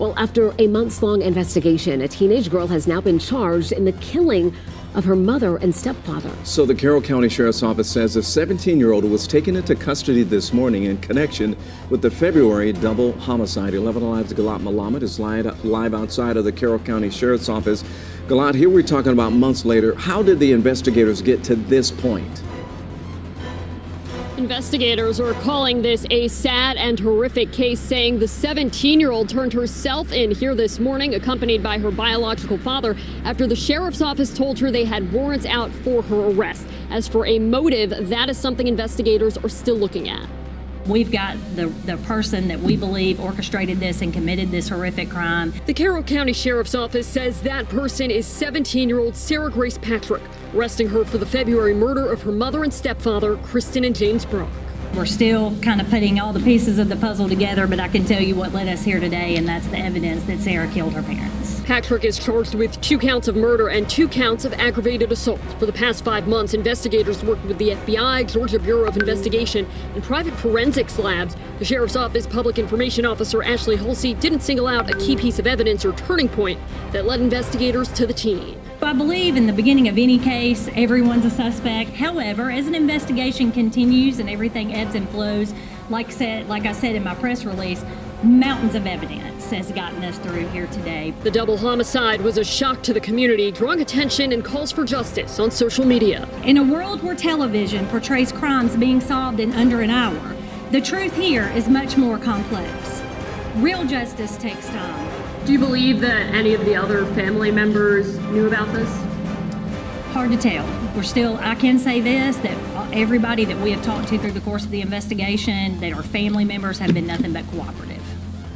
Well, after a months-long investigation, a teenage girl has now been charged in the killing of her mother and stepfather. So the Carroll County Sheriff's Office says a 17-year-old was taken into custody this morning in connection with the February double homicide. 11 Alive's Galat Malamed is live outside of the Carroll County Sheriff's Office. Galat, here we're talking about months later. How did the investigators get to this point? Investigators are calling this a sad and horrific case, saying the 17-year-old turned herself in here this morning, accompanied by her biological father, after the sheriff's office told her they had warrants out for her arrest. As for a motive, that is something investigators are still looking at. We've got the person that we believe orchestrated this and committed this horrific crime. The Carroll County Sheriff's Office says that person is 17-year-old Sarah Grace Patrick, arresting her for the February murder of her mother and stepfather, Kristen and James Brock. We're still kind of putting all the pieces of the puzzle together, but I can tell you what led us here today, and that's the evidence that Sarah killed her parents. Patrick is charged with 2 counts of murder and 2 counts of aggravated assault. For the past 5 months, investigators worked with the FBI, Georgia Bureau of Investigation, and private forensics labs. The Sheriff's Office Public Information Officer Ashley Hulsey didn't single out a key piece of evidence or turning point that led investigators to the teen. I believe in the beginning of any case, everyone's a suspect. However, as an investigation continues and everything ebbs and flows, like I said in my press release, mountains of evidence has gotten us through here today. The double homicide was a shock to the community, drawing attention and calls for justice on social media. In a world where television portrays crimes being solved in under an hour, the truth here is much more complex. Real justice takes time. Do you believe that any of the other family members knew about this? Hard to tell. I can say this, that everybody that we have talked to through the course of the investigation, that our family members have been nothing but cooperative.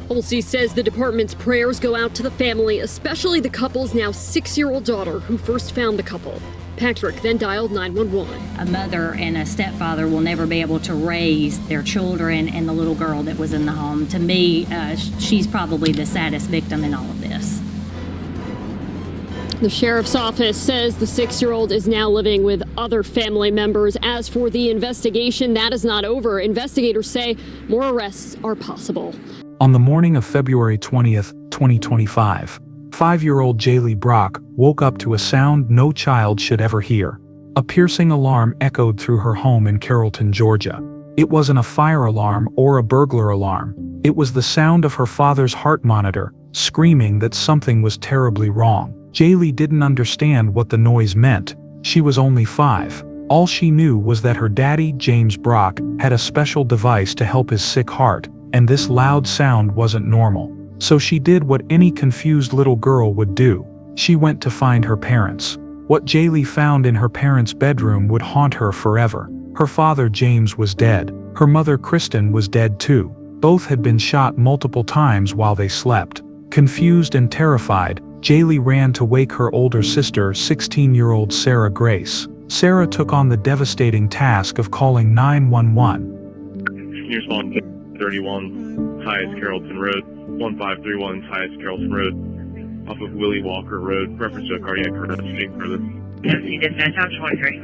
Hulsey says the department's prayers go out to the family, especially the couple's now 6-year-old daughter who first found the couple. Patrick then dialed 911. A mother and a stepfather will never be able to raise their children and the little girl that was in the home. To me, she's probably the saddest victim in all of this. The sheriff's office says the 6-year-old is now living with other family members. As for the investigation, that is not over. Investigators say more arrests are possible. On the morning of February 20th, 2025, 5-year-old Jaylee Brock woke up to a sound no child should ever hear. A piercing alarm echoed through her home in Carrollton, Georgia. It wasn't a fire alarm or a burglar alarm. It was the sound of her father's heart monitor, screaming that something was terribly wrong. Jaylee didn't understand what the noise meant. She was only 5. All she knew was that her daddy, James Brock, had a special device to help his sick heart, and this loud sound wasn't normal. So she did what any confused little girl would do. She went to find her parents. What Jaylee found in her parents' bedroom would haunt her forever. Her father, James, was dead. Her mother, Kristen, was dead too. Both had been shot multiple times while they slept. Confused and terrified, Jaylee ran to wake her older sister, 16-year-old Sarah Grace. Sarah took on the devastating task of calling 911. You're responding 31 Highest Carrollton Road. 1531 Highest Carrollton Road, off of Willie Walker Road, reference to a cardiac arrest. Further. Deputy Dispatch, I'm 23.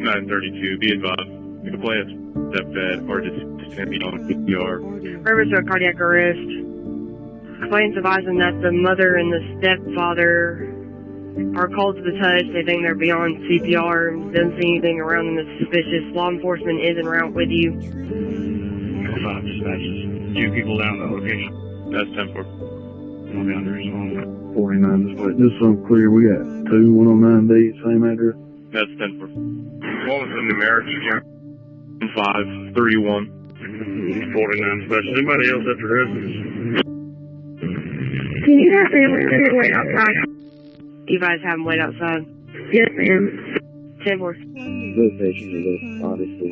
932, be advised. The complainant's stepdad or just be on CPR. Reference to a cardiac arrest. Complainant's advising that the mother and the stepfather are called to the touch. They think they're beyond CPR. Doesn't see anything around them that's suspicious. Law enforcement is en route with you. 5 dispatches. 2 people down the location. That's 10-4. I'll be on the respond. 49 display. Just so I'm clear, we got 2109B, same address? That's 10-4. What was the numeric again? 531. 49 dispatch. Anybody else at the residence? Can you have them wait outside? You guys have them wait outside? Yes, ma'am. 10-4. Those patients are obviously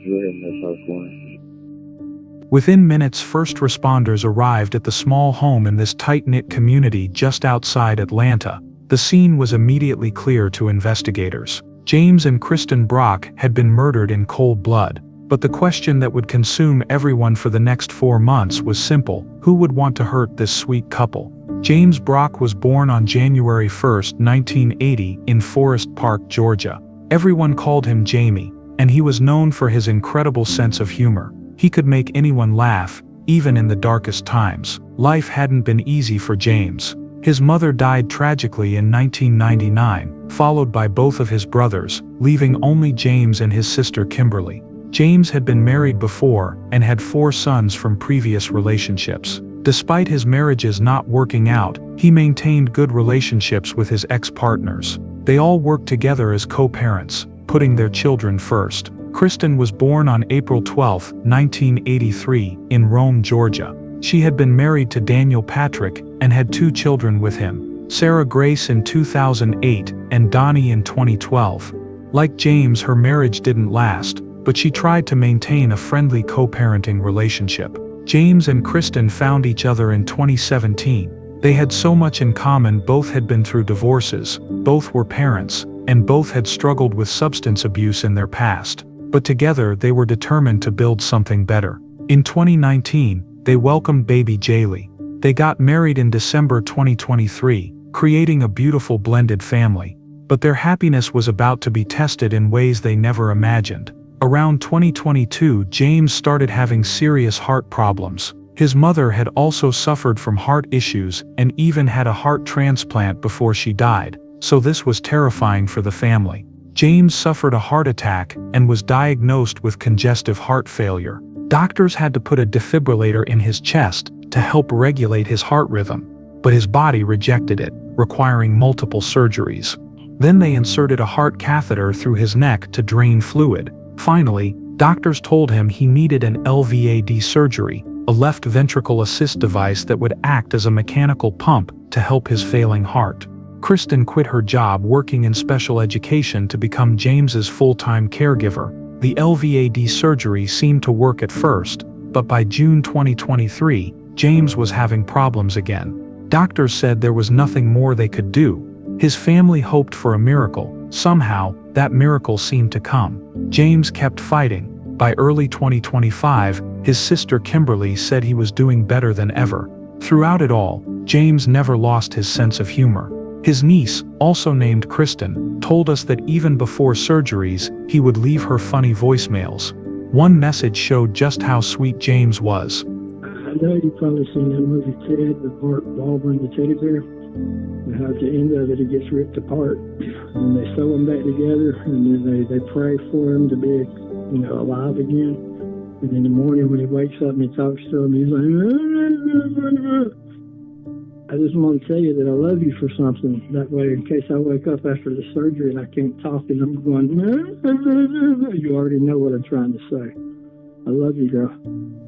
go ahead and that's our corner. Within minutes, first responders arrived at the small home in this tight-knit community just outside Atlanta. The scene was immediately clear to investigators. James and Kristen Brock had been murdered in cold blood. But the question that would consume everyone for the next 4 months was simple: who would want to hurt this sweet couple? James Brock was born on January 1, 1980, in Forest Park, Georgia. Everyone called him Jamie, and he was known for his incredible sense of humor. He could make anyone laugh, even in the darkest times. Life hadn't been easy for James. His mother died tragically in 1999, followed by both of his brothers, leaving only James and his sister Kimberly. James had been married before and had 4 sons from previous relationships. Despite his marriages not working out, he maintained good relationships with his ex-partners. They all worked together as co-parents, putting their children first. Kristen was born on April 12, 1983, in Rome, Georgia. She had been married to Daniel Patrick and had 2 children with him, Sarah Grace in 2008 and Donnie in 2012. Like James, her marriage didn't last, but she tried to maintain a friendly co-parenting relationship. James and Kristen found each other in 2017. They had so much in common. Both had been through divorces, both were parents, and both had struggled with substance abuse in their past. But together they were determined to build something better. In 2019, they welcomed baby Jaylee. They got married in December 2023, creating a beautiful blended family. But their happiness was about to be tested in ways they never imagined. Around 2022, James started having serious heart problems. His mother had also suffered from heart issues and even had a heart transplant before she died, so this was terrifying for the family. James suffered a heart attack and was diagnosed with congestive heart failure. Doctors had to put a defibrillator in his chest to help regulate his heart rhythm, but his body rejected it, requiring multiple surgeries. Then they inserted a heart catheter through his neck to drain fluid. Finally, doctors told him he needed an LVAD surgery, a left ventricle assist device that would act as a mechanical pump to help his failing heart. Kristen quit her job working in special education to become James's full-time caregiver. The LVAD surgery seemed to work at first, but by June 2023, James was having problems again. Doctors said there was nothing more they could do. His family hoped for a miracle. Somehow, that miracle seemed to come. James kept fighting. By early 2025, his sister Kimberly said he was doing better than ever. Throughout it all, James never lost his sense of humor. His niece, also named Kristen, told us that even before surgeries, he would leave her funny voicemails. One message showed just how sweet James was. I know you've probably seen that movie Ted with Mark Wahlberg, the teddy bear. And how at the end of it, it gets ripped apart. And they sew him back together, and then they pray for him to be, alive again. And in the morning when he wakes up and he talks to him, he's like, I just want to tell you that I love you for something. That way, in case I wake up after the surgery and I can't talk and I'm going, you already know what I'm trying to say. I love you, girl.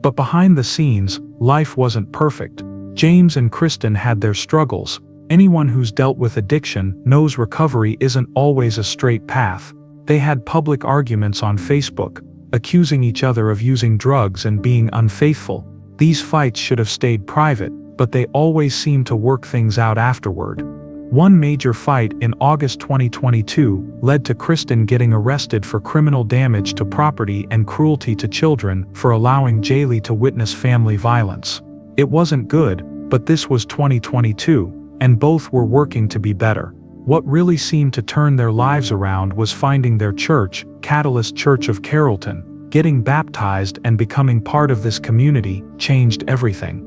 But behind the scenes, life wasn't perfect. James and Kristen had their struggles. Anyone who's dealt with addiction knows recovery isn't always a straight path. They had public arguments on Facebook, accusing each other of using drugs and being unfaithful. These fights should have stayed private, but they always seemed to work things out afterward. One major fight in August 2022 led to Kristen getting arrested for criminal damage to property and cruelty to children for allowing Jaylee to witness family violence. It wasn't good, but this was 2022. And both were working to be better. What really seemed to turn their lives around was finding their church, Catalyst Church of Carrollton. Getting baptized and becoming part of this community changed everything.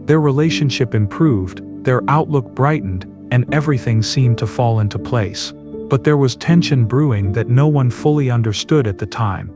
Their relationship improved, their outlook brightened, and everything seemed to fall into place. But there was tension brewing that no one fully understood at the time.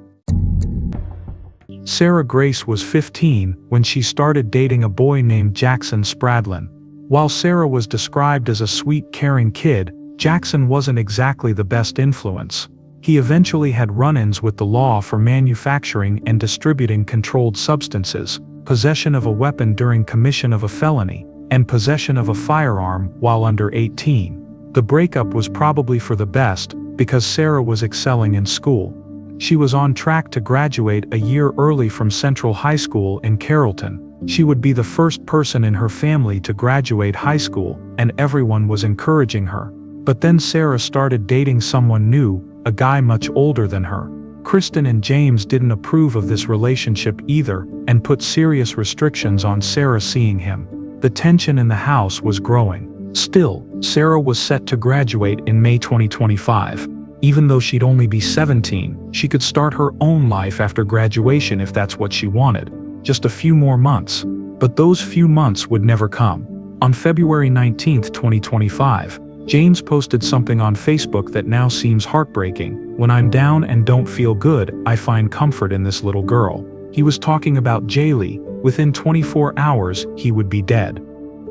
Sarah Grace was 15 when she started dating a boy named Jackson Spradlin. While Sarah was described as a sweet, caring kid, Jackson wasn't exactly the best influence. He eventually had run-ins with the law for manufacturing and distributing controlled substances, possession of a weapon during commission of a felony, and possession of a firearm while under 18. The breakup was probably for the best, because Sarah was excelling in school. She was on track to graduate a year early from Central High School in Carrollton. She would be the first person in her family to graduate high school, and everyone was encouraging her. But then Sarah started dating someone new, a guy much older than her. Kristen and James didn't approve of this relationship either and put serious restrictions on Sarah seeing him. The tension in the house was growing. Still, Sarah was set to graduate in May 2025. Even though she'd only be 17, she could start her own life after graduation if that's what she wanted. Just a few more months. But those few months would never come. On February 19, 2025, James posted something on Facebook that now seems heartbreaking. "When I'm down and don't feel good, I find comfort in this little girl." He was talking about Jaylee. Within 24 hours, he would be dead.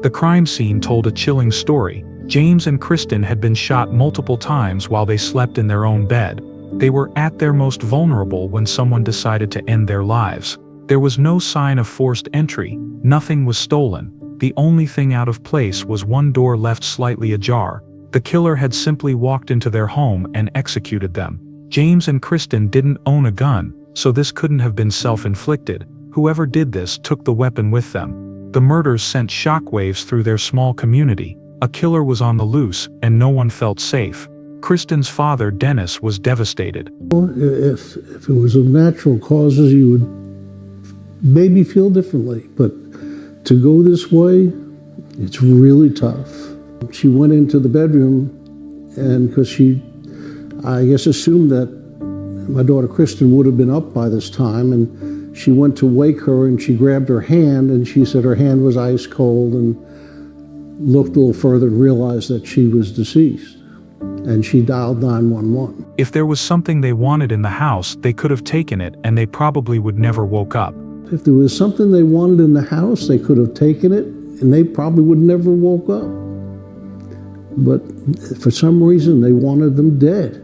The crime scene told a chilling story. James and Kristen had been shot multiple times while they slept in their own bed. They were at their most vulnerable when someone decided to end their lives. There was no sign of forced entry. Nothing was stolen. The only thing out of place was one door left slightly ajar. The killer had simply walked into their home and executed them. James and Kristen didn't own a gun, so this couldn't have been self-inflicted. Whoever did this took the weapon with them. The murders sent shockwaves through their small community. A killer was on the loose, and no one felt safe. Kristen's father, Dennis, was devastated. If it was of natural causes, you would maybe feel differently, but to go this way, it's really tough. She went into the bedroom, and because she, I guess, assumed that my daughter Kristen would have been up by this time, and she went to wake her, and she grabbed her hand, and she said her hand was ice cold, and looked a little further and realized that she was deceased, and she dialed 911. If there was something they wanted in the house, they could have taken it, and they probably would never woke up. If there was something they wanted in the house, they could have taken it, and they probably would never woke up. But for some reason, they wanted them dead,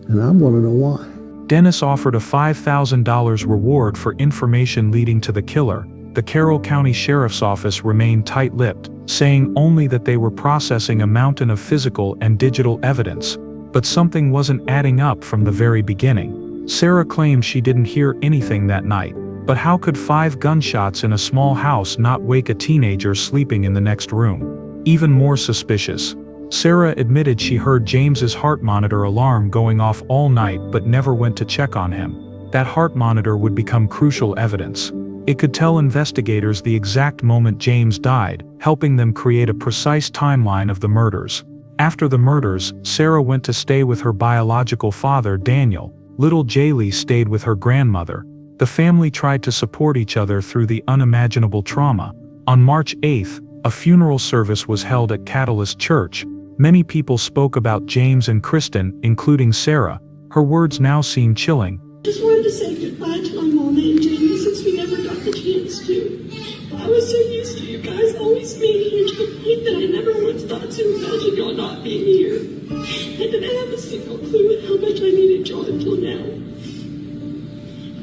and I want to know why. Dennis offered a $5,000 reward for information leading to the killer. The Carroll County Sheriff's Office remained tight-lipped, saying only that they were processing a mountain of physical and digital evidence. But something wasn't adding up from the very beginning. Sarah claimed she didn't hear anything that night. But how could 5 gunshots in a small house not wake a teenager sleeping in the next room? Even more suspicious. Sarah admitted she heard James's heart monitor alarm going off all night but never went to check on him. That heart monitor would become crucial evidence. It could tell investigators the exact moment James died, helping them create a precise timeline of the murders. After the murders, Sarah went to stay with her biological father, Daniel. Little Jaylee stayed with her grandmother. The family tried to support each other through the unimaginable trauma. On March 8th, a funeral service was held at Catalyst Church. Many people spoke about James and Kristen, including Sarah. Her words now seem chilling. Just wanted to say goodbye to my mom and Jamie since we never got the chance to. I was so used to you guys always being here to the point that I never once thought to imagine y'all not being here. I didn't have a single clue how much I needed y'all until now.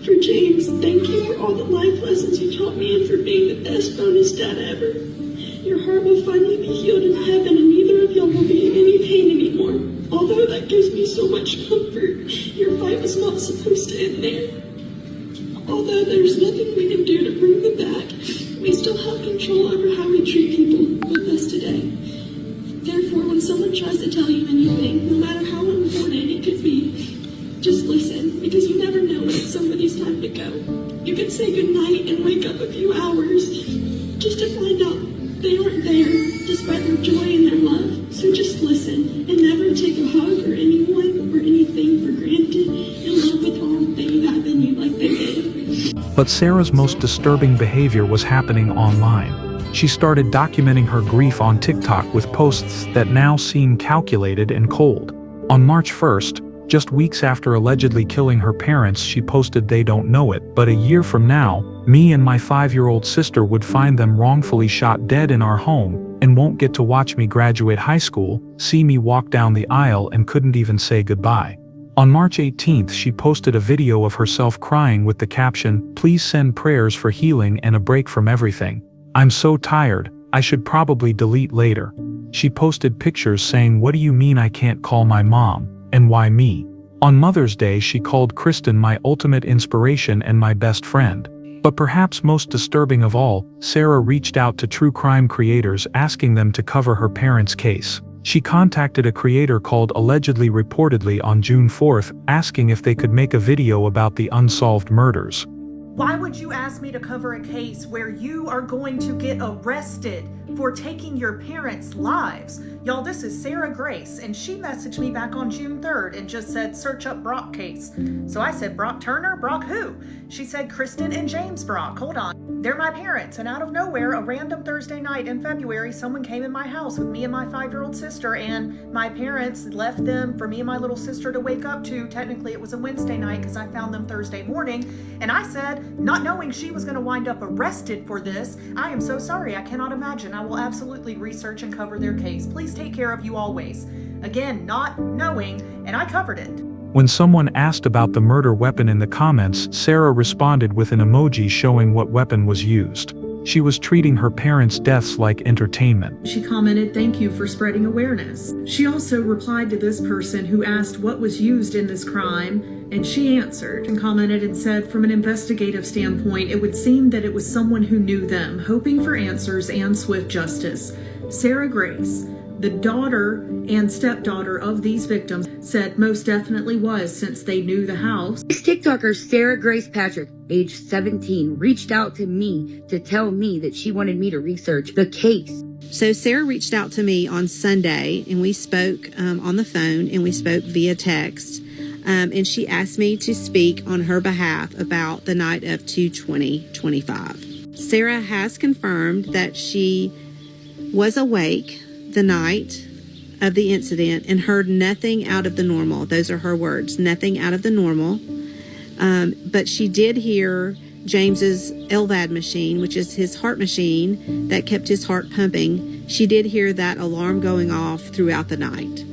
For James, thank you for all the life lessons you taught me and for being the best bonus dad ever. Your heart will finally be healed in heaven and neither of y'all will be in any pain anymore. Although that gives me so much comfort, your fight was not supposed to end there. Although there's nothing we can do to bring them back, we still have control over how we treat people with us today. Therefore, when someone tries to tell you anything, no matter how important it could be, just listen, because you never know when it's somebody's time to go. You could say goodnight and wake up a few hours just to find out they aren't there, despite their joy and their love. So just listen and never take a hug or anyone or anything for granted and love with all that you have in you like they did. But Sarah's most disturbing behavior was happening online. She started documenting her grief on TikTok with posts that now seem calculated and cold. On March 1st, just weeks after allegedly killing her parents, she posted, "They don't know it, but a year from now, me and my 5-year-old sister would find them wrongfully shot dead in our home, and won't get to watch me graduate high school, see me walk down the aisle and couldn't even say goodbye." On March 18th, she posted a video of herself crying with the caption, "Please send prayers for healing and a break from everything. I'm so tired, I should probably delete later." She posted pictures saying, "What do you mean I can't call my mom? And why me?" On Mother's Day, she called Kristen my ultimate inspiration and my best friend. But perhaps most disturbing of all, Sarah reached out to true crime creators asking them to cover her parents' case. She contacted a creator called Allegedly Reportedly on June 4th, asking if they could make a video about the unsolved murders. Why would you ask me to cover a case where you are going to get arrested for taking your parents' lives? Y'all, this is Sarah Grace, and she messaged me back on June 3rd and just said, search up Brock case. So I said, Brock Turner? Brock who? She said, Kristen and James Brock. Hold on. They're my parents, and out of nowhere, a random Thursday night in February, someone came in my house with me and my 5-year-old sister, and my parents left them for me and my little sister to wake up to. Technically, it was a Wednesday night because I found them Thursday morning, and I said, not knowing she was going to wind up arrested for this, I am so sorry. I cannot imagine. I will absolutely research and cover their case. Please take care of you always. Again, not knowing, and I covered it. When someone asked about the murder weapon in the comments, Sarah responded with an emoji showing what weapon was used. She was treating her parents' deaths like entertainment. She commented, thank you for spreading awareness. She also replied to this person who asked what was used in this crime, and she answered and commented and said, from an investigative standpoint, it would seem that it was someone who knew them, hoping for answers and swift justice. Sarah Grace, the daughter and stepdaughter of these victims, said most definitely was, since they knew the house. TikToker Sarah Grace Patrick, age 17, reached out to me to tell me that she wanted me to research the case. So Sarah reached out to me on Sunday, and we spoke on the phone, and we spoke via text. And she asked me to speak on her behalf about the night of 2/20/25. Sarah has confirmed that she was awake the night of the incident and heard nothing out of the normal. Those are her words, nothing out of the normal. But she did hear James's LVAD machine, which is his heart machine that kept his heart pumping. She did hear that alarm going off throughout the night.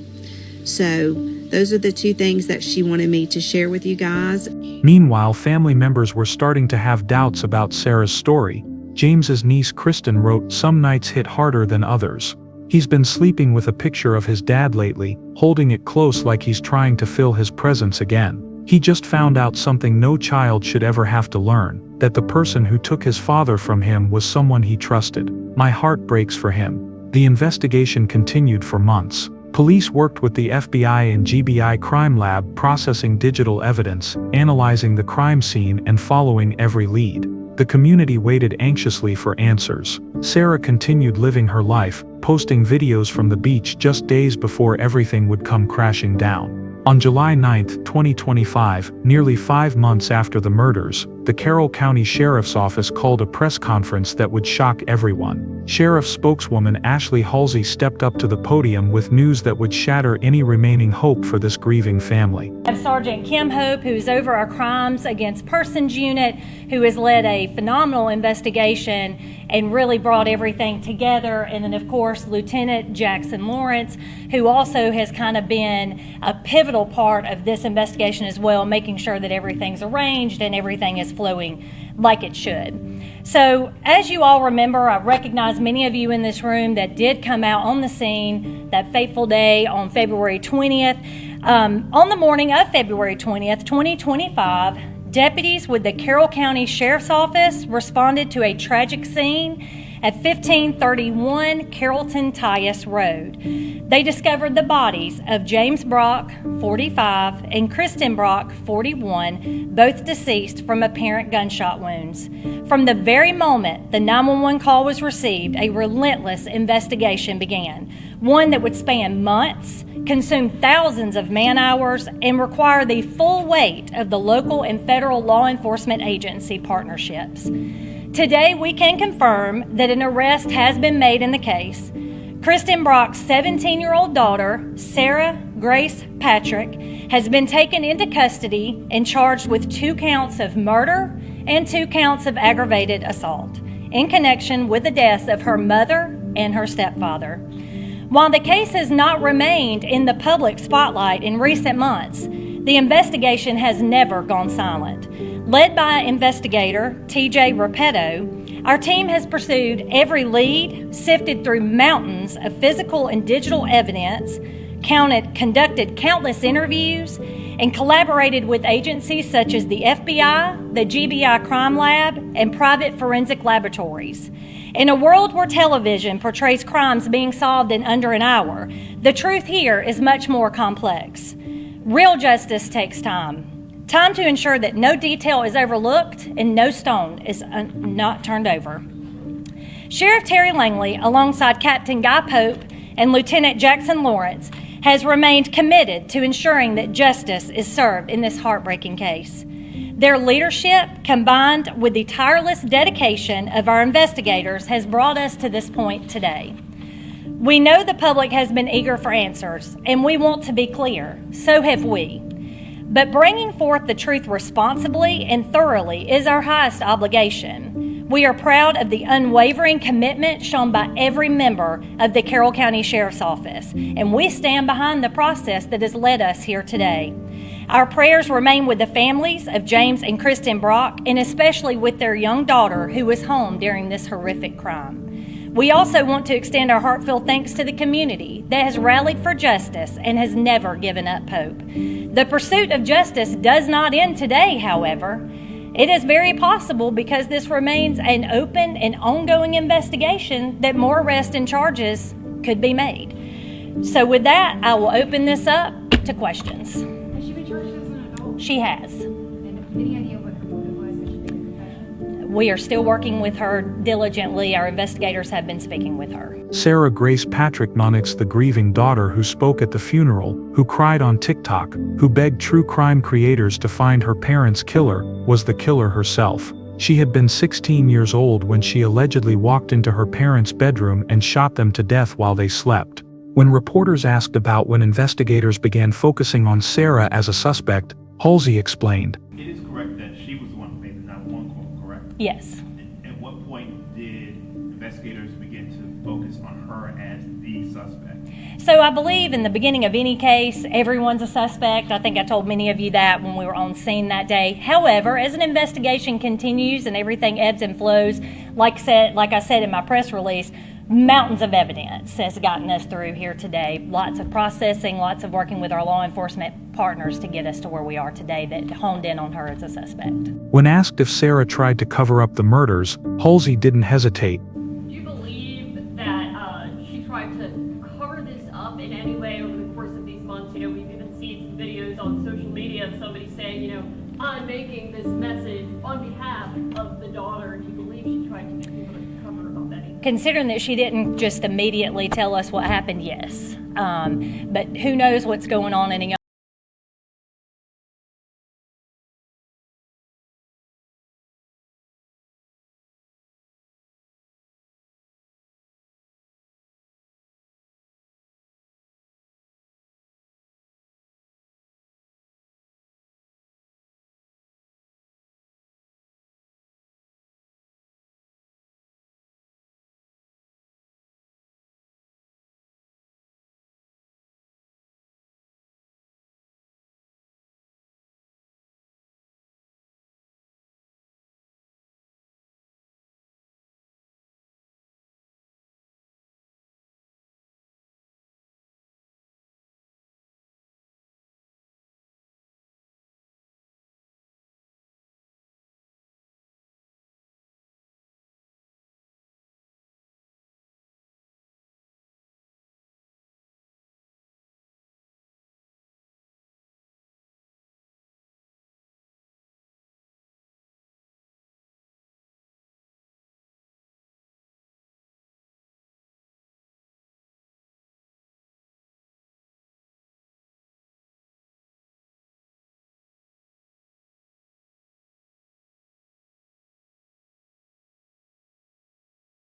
So those are the two things that she wanted me to share with you guys. Meanwhile, family members were starting to have doubts about Sarah's story. James's niece Kristen wrote, "Some nights hit harder than others. He's been sleeping with a picture of his dad lately, holding it close like he's trying to feel his presence again. He just found out something no child should ever have to learn, that the person who took his father from him was someone he trusted. My heart breaks for him." The investigation continued for months. Police worked with the FBI and GBI crime lab, processing digital evidence, analyzing the crime scene, and following every lead. The community waited anxiously for answers. Sarah continued living her life, posting videos from the beach just days before everything would come crashing down. On July 9, 2025, nearly 5 months after the murders, the Carroll County Sheriff's Office called a press conference that would shock everyone. Sheriff spokeswoman Ashley Halsey stepped up to the podium with news that would shatter any remaining hope for this grieving family. Sergeant Kim Hope, who's over our Crimes Against Persons unit, who has led a phenomenal investigation and really brought everything together. And then, of course, Lieutenant Jackson Lawrence, who also has kind of been a pivotal part of this investigation as well, making sure that everything's arranged and everything is flowing like it should. So, as you all remember, I recognize many of you in this room that did come out on the scene that fateful day on February 20th. On the morning of February 20th, 2025, deputies with the Carroll County Sheriff's Office responded to a tragic scene at 1531 Carrollton Tyus Road. They discovered the bodies of James Brock, 45, and Kristen Brock, 41, both deceased from apparent gunshot wounds. From the very moment the 911 call was received, a relentless investigation began, one that would span months, consume thousands of man-hours, and require the full weight of the local and federal law enforcement agency partnerships. Today, we can confirm that an arrest has been made in the case. Kristen Brock's 17-year-old daughter, Sarah Grace Patrick, has been taken into custody and charged with 2 counts of murder and 2 counts of aggravated assault in connection with the deaths of her mother and her stepfather. While the case has not remained in the public spotlight in recent months, the investigation has never gone silent. Led by investigator TJ Repetto, our team has pursued every lead, sifted through mountains of physical and digital evidence, conducted countless interviews, and collaborated with agencies such as the FBI, the GBI Crime Lab, and private forensic laboratories. In a world where television portrays crimes being solved in under an hour, the truth here is much more complex. Real justice takes time. Time to ensure that no detail is overlooked and no stone is not turned over. Sheriff Terry Langley, alongside Captain Guy Pope and Lieutenant Jackson Lawrence, has remained committed to ensuring that justice is served in this heartbreaking case. Their leadership, combined with the tireless dedication of our investigators, has brought us to this point today. We know the public has been eager for answers, and we want to be clear. So have we. But bringing forth the truth responsibly and thoroughly is our highest obligation. We are proud of the unwavering commitment shown by every member of the Carroll County Sheriff's Office, and we stand behind the process that has led us here today. Our prayers remain with the families of James and Kristen Brock, and especially with their young daughter who was home during this horrific crime. We also want to extend our heartfelt thanks to the community that has rallied for justice and has never given up hope. The pursuit of justice does not end today, however. It is very possible, because this remains an open and ongoing investigation, that more arrests and charges could be made. So with that, I will open this up to questions. Has she been charged as an adult? She has. And any idea what her motive was that she made the confession? We are still working with her diligently. Our investigators have been speaking with her. Sarah Grace Patrick Nonix, the grieving daughter who spoke at the funeral, who cried on TikTok, who begged true crime creators to find her parents' killer, was the killer herself. She had been 16 years old when she allegedly walked into her parents' bedroom and shot them to death while they slept. When reporters asked about when investigators began focusing on Sarah as a suspect, Halsey explained. It is correct that she was the one who made the 911 call, correct? Yes. At what point did investigators begin to focus on her as the suspect? So I believe in the beginning of any case, everyone's a suspect. I think I told many of you that when we were on scene that day. However, as an investigation continues and everything ebbs and flows, like I said in my press release, mountains of evidence has gotten us through here today. Lots of processing, lots of working with our law enforcement partners to get us to where we are today that honed in on her as a suspect. When asked if Sarah tried to cover up the murders, Halsey didn't hesitate. Do you believe that she tried to cover this up in any way over the course of these months? You know, we've even seen some videos on social media of somebody saying, you know, I'm making this message on behalf of the daughter. Do you believe she tried to get people to cover up anything? Considering that she didn't just immediately tell us what happened, yes. But who knows what's going on in a young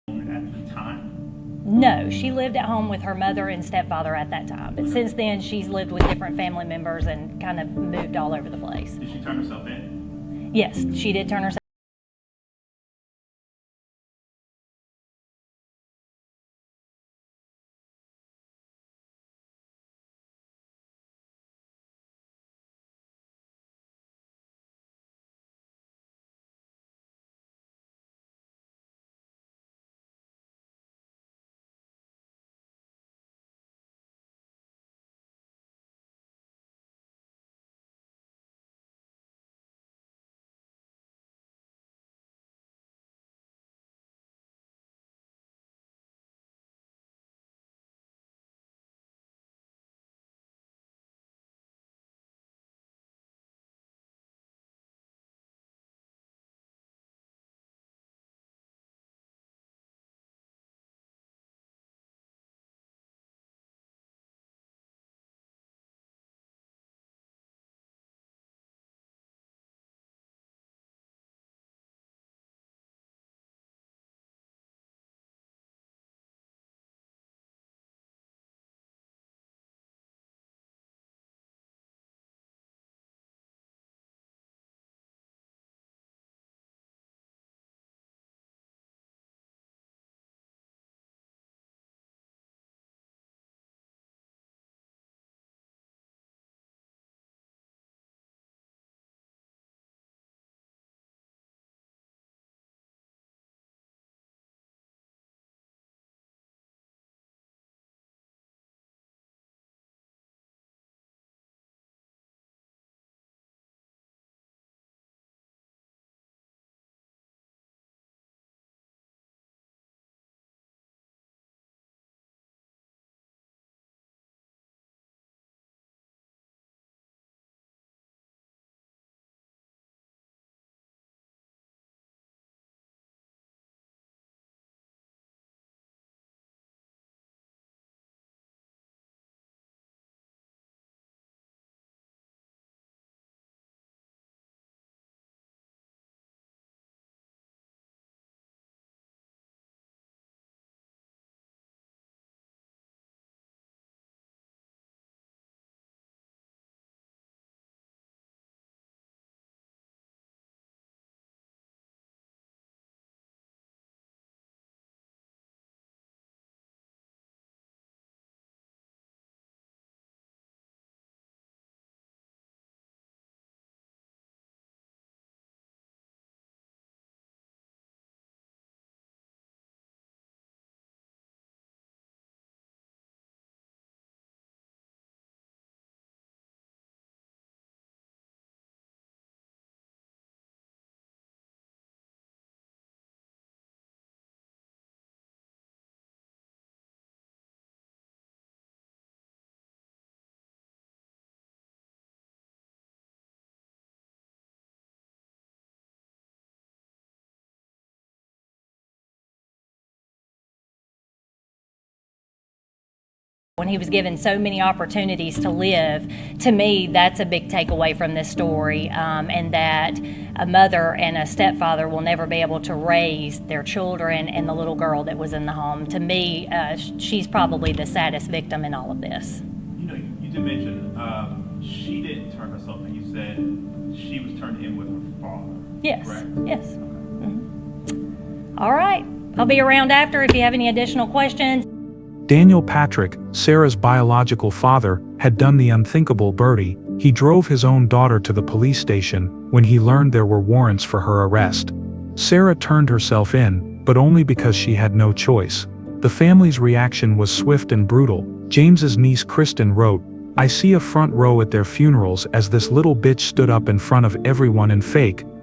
At the time? No, she lived at home with her mother and stepfather at that time. But since then, she's lived with different family members and kind of moved all over the place. Did she turn herself in? Yes, she did turn herself When he was given so many opportunities to live, to me, that's a big takeaway from this story, and that a mother and a stepfather will never be able to raise their children and the little girl that was in the home. To me, she's probably the saddest victim in all of this. You did mention she didn't turn herself in. You said she was turned in with her father. Yes, correct? yes. Mm-hmm. All right, I'll be around after if you have any additional questions. Daniel Patrick, Sarah's biological father, had done the unthinkable. Bertie. He drove his own daughter to the police station when he learned there were warrants for her arrest. Sarah turned herself in, but only because she had no choice. The family's reaction was swift and brutal. James's niece Kristen wrote, "I see a front row at their funerals as this little bitch stood up in front of everyone and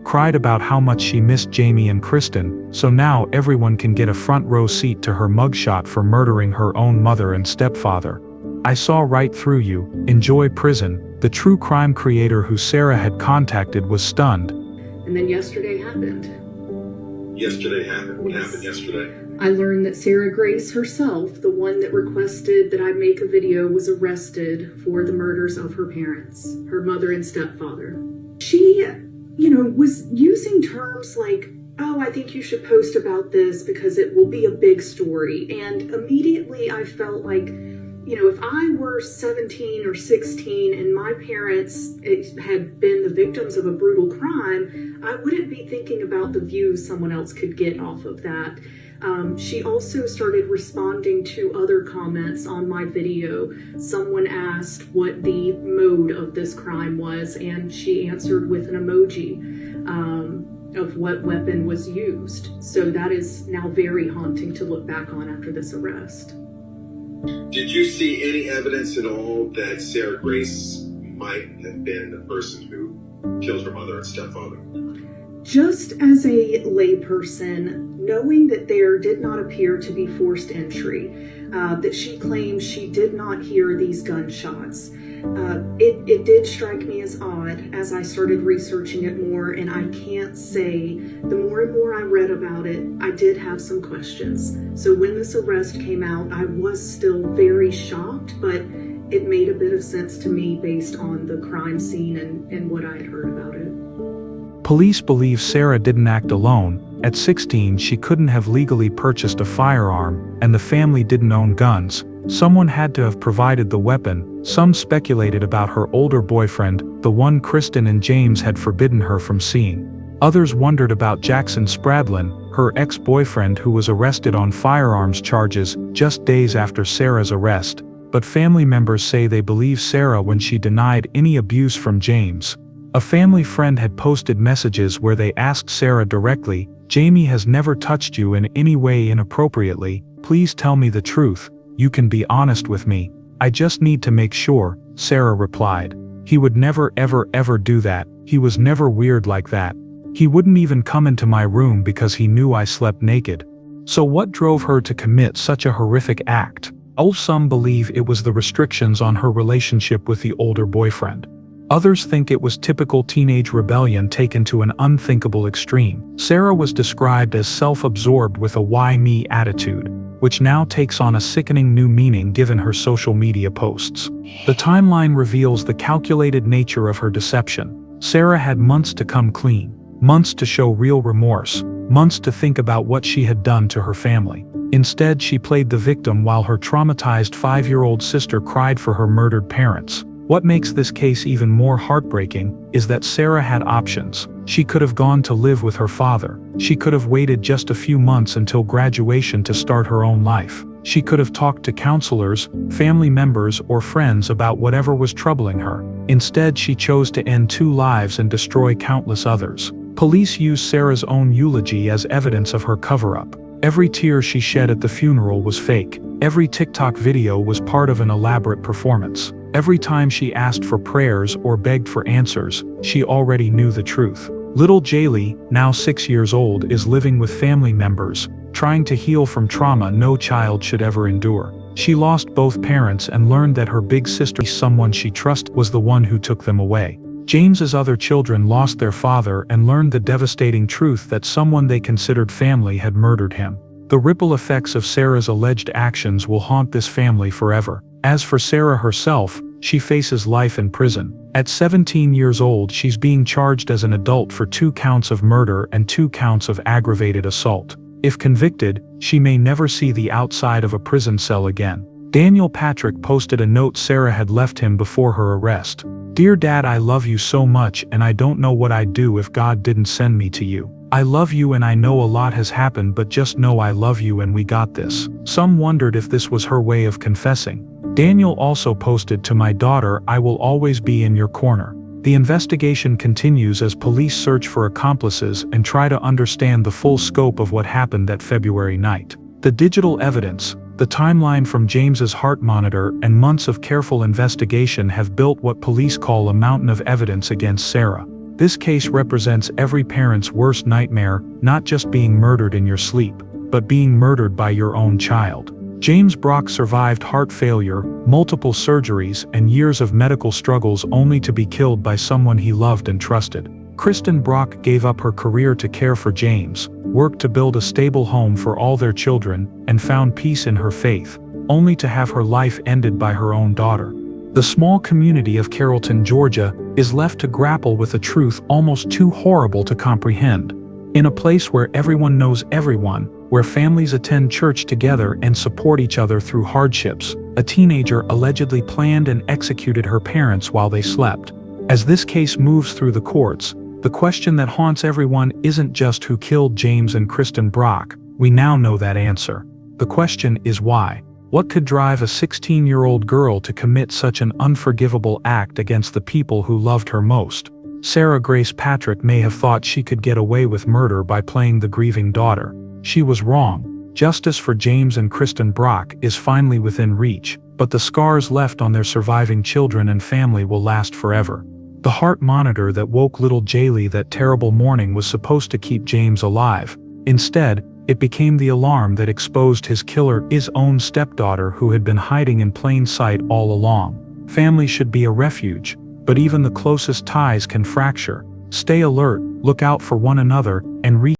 cried about how much she missed Jamie and Kristen, so now everyone can get a front row seat to her mugshot for murdering her own mother and stepfather. I saw right through you. Enjoy prison." The true crime creator who Sarah had contacted was stunned. And then yesterday happened. What happened yesterday? I learned that Sarah Grace herself, the one that requested that I make a video, was arrested for the murders of her parents, her mother and stepfather. She, was using terms like, "Oh, I think you should post about this because it will be a big story." And immediately I felt like, if I were 17 or 16 and my parents had been the victims of a brutal crime, I wouldn't be thinking about the views someone else could get off of that. She also started responding to other comments on my video. Someone asked what the mode of this crime was, and she answered with an emoji of what weapon was used. So that is now very haunting to look back on after this arrest. Did you see any evidence at all that Sarah Grace might have been the person who killed her mother and stepfather? Just as a layperson, knowing that there did not appear to be forced entry, that she claims she did not hear these gunshots, it did strike me as odd as I started researching it more, and I can't say, the more and more I read about it, I did have some questions. So when this arrest came out, I was still very shocked, but it made a bit of sense to me based on the crime scene and what I had heard about it. Police believe Sarah didn't act alone. At 16, she couldn't have legally purchased a firearm, and the family didn't own guns. Someone had to have provided the weapon. Some speculated about her older boyfriend, the one Kristen and James had forbidden her from seeing. Others wondered about Jackson Spradlin, her ex-boyfriend who was arrested on firearms charges just days after Sarah's arrest. But family members say they believe Sarah when she denied any abuse from James. A family friend had posted messages where they asked Sarah directly, "Jamie has never touched you in any way inappropriately. Please tell me the truth. You can be honest with me. I just need to make sure," Sarah replied. "He would never ever do that. He was never weird like that. He wouldn't even come into my room because he knew I slept naked." So what drove her to commit such a horrific act? Some believe it was the restrictions on her relationship with the older boyfriend. Others think it was typical teenage rebellion taken to an unthinkable extreme. Sarah was described as self-absorbed with a "why me" attitude, which now takes on a sickening new meaning given her social media posts. The timeline reveals the calculated nature of her deception. Sarah had months to come clean, months to show real remorse, months to think about what she had done to her family. Instead, she played the victim while her traumatized 5-year-old sister cried for her murdered parents. What makes this case even more heartbreaking is that Sarah had options. She could have gone to live with her father. She could have waited just a few months until graduation to start her own life. She could have talked to counselors, family members, or friends about whatever was troubling her. Instead, she chose to end 2 lives and destroy countless others. Police used Sarah's own eulogy as evidence of her cover-up. Every tear she shed at the funeral was fake. Every TikTok video was part of an elaborate performance. Every time she asked for prayers or begged for answers, she already knew the truth. Little Jaylee, now 6 years old, is living with family members, trying to heal from trauma no child should ever endure. She lost both parents and learned that her big sister, someone she trusted, was the one who took them away. James's other children lost their father and learned the devastating truth that someone they considered family had murdered him. The ripple effects of Sarah's alleged actions will haunt this family forever. As for Sarah herself, she faces life in prison. At 17 years old, she's being charged as an adult for 2 counts of murder and 2 counts of aggravated assault. If convicted, she may never see the outside of a prison cell again. Daniel Patrick posted a note Sarah had left him before her arrest. "Dear Dad, I love you so much and I don't know what I'd do if God didn't send me to you. I love you and I know a lot has happened, but just know I love you and we got this." Some wondered if this was her way of confessing. Daniel also posted, "To my daughter, I will always be in your corner." The investigation continues as police search for accomplices and try to understand the full scope of what happened that February night. The digital evidence, the timeline from James's heart monitor, and months of careful investigation have built what police call a mountain of evidence against Sarah. This case represents every parent's worst nightmare, not just being murdered in your sleep, but being murdered by your own child. James Brock survived heart failure, multiple surgeries, and years of medical struggles only to be killed by someone he loved and trusted. Kristen Brock gave up her career to care for James, worked to build a stable home for all their children, and found peace in her faith, only to have her life ended by her own daughter. The small community of Carrollton, Georgia, is left to grapple with a truth almost too horrible to comprehend. In a place where everyone knows everyone, where families attend church together and support each other through hardships, a teenager allegedly planned and executed her parents while they slept. As this case moves through the courts, the question that haunts everyone isn't just who killed James and Kristen Brock. We now know that answer. The question is why. What could drive a 16-year-old girl to commit such an unforgivable act against the people who loved her most? Sarah Grace Patrick may have thought she could get away with murder by playing the grieving daughter. She was wrong. Justice for James and Kristen Brock is finally within reach, but the scars left on their surviving children and family will last forever. The heart monitor that woke little Jaylee that terrible morning was supposed to keep James alive. Instead, it became the alarm that exposed his killer, his own stepdaughter, who had been hiding in plain sight all along. Family should be a refuge, but even the closest ties can fracture. Stay alert, look out for one another, and reach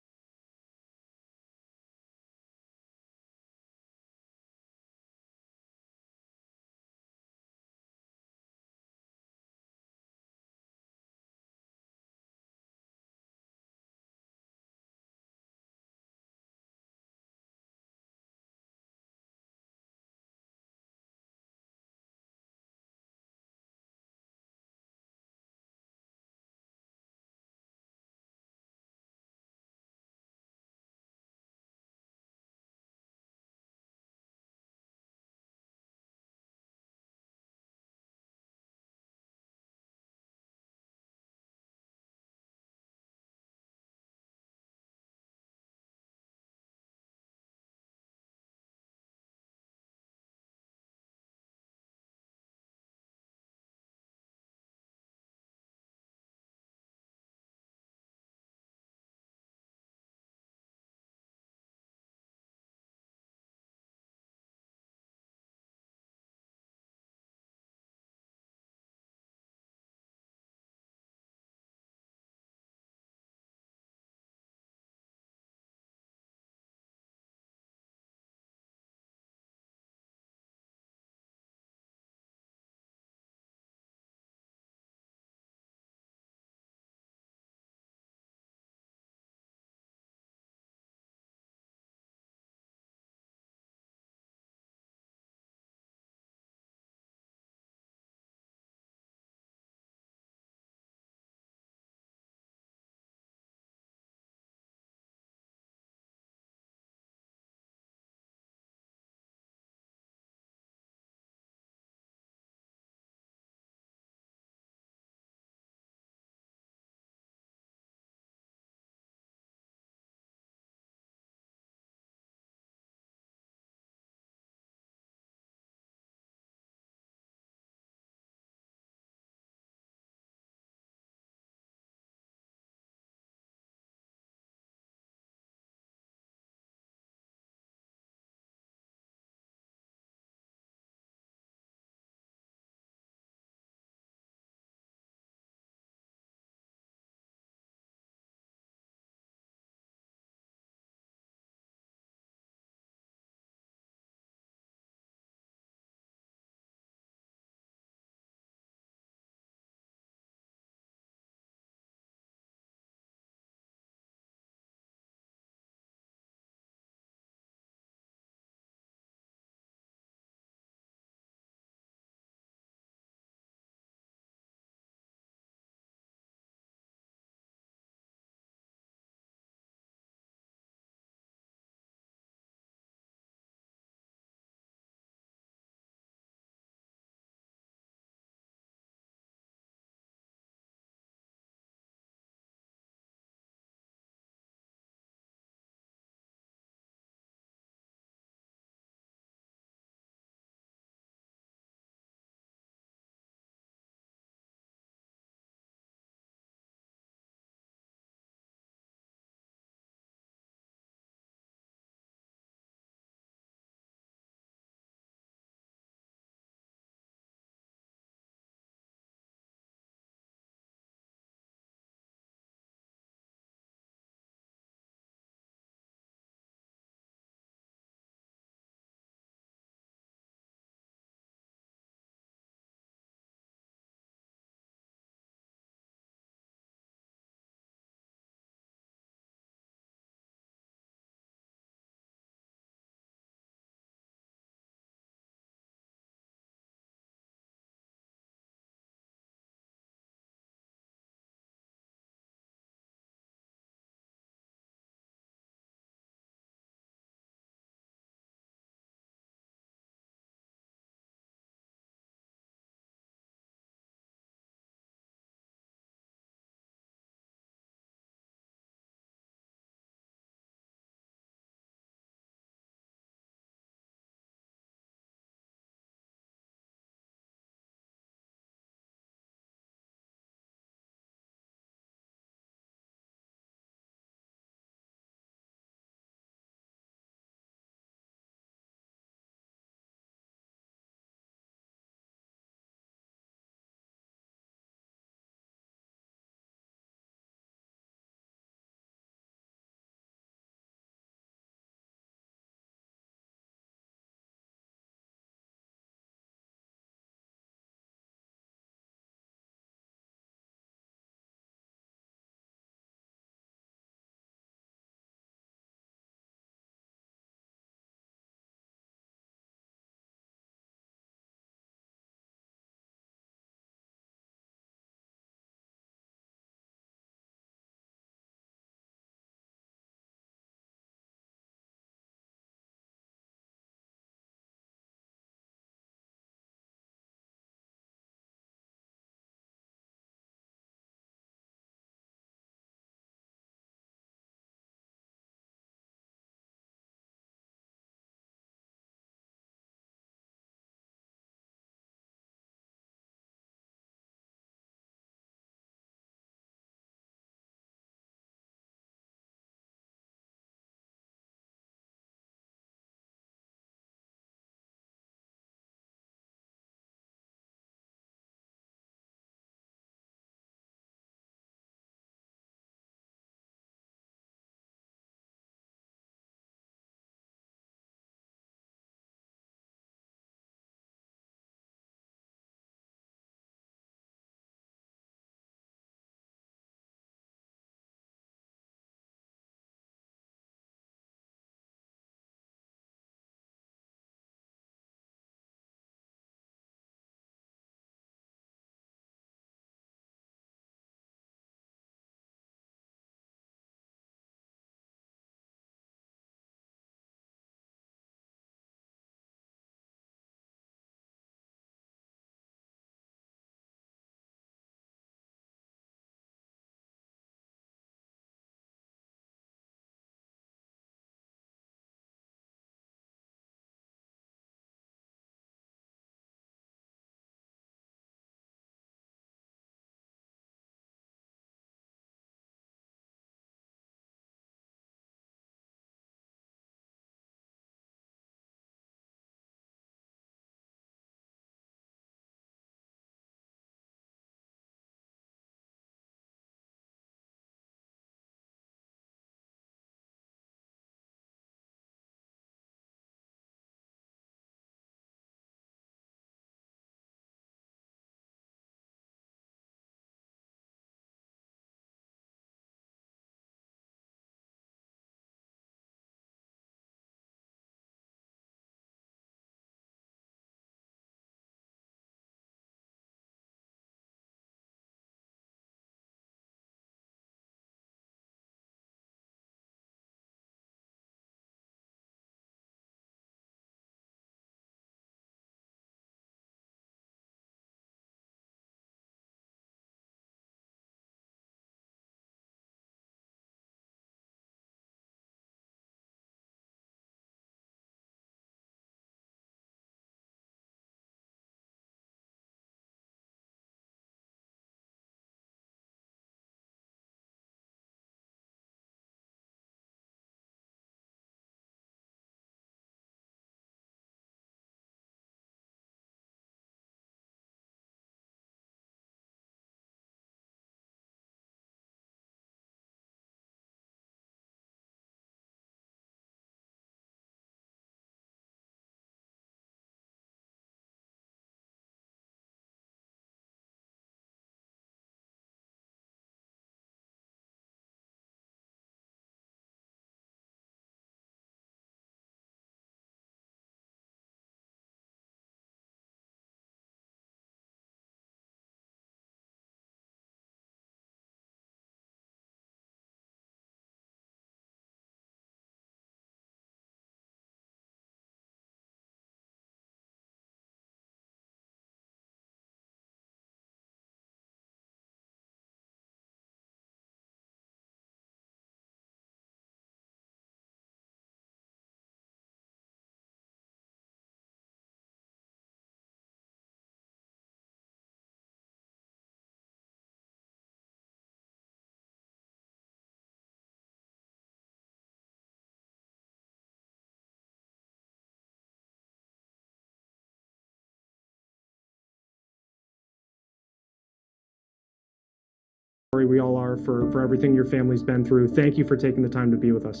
Sorry we all are for everything your family's been through. Thank you for taking the time to be with us.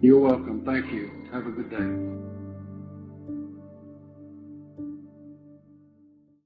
You're welcome. Thank you. Have a good day.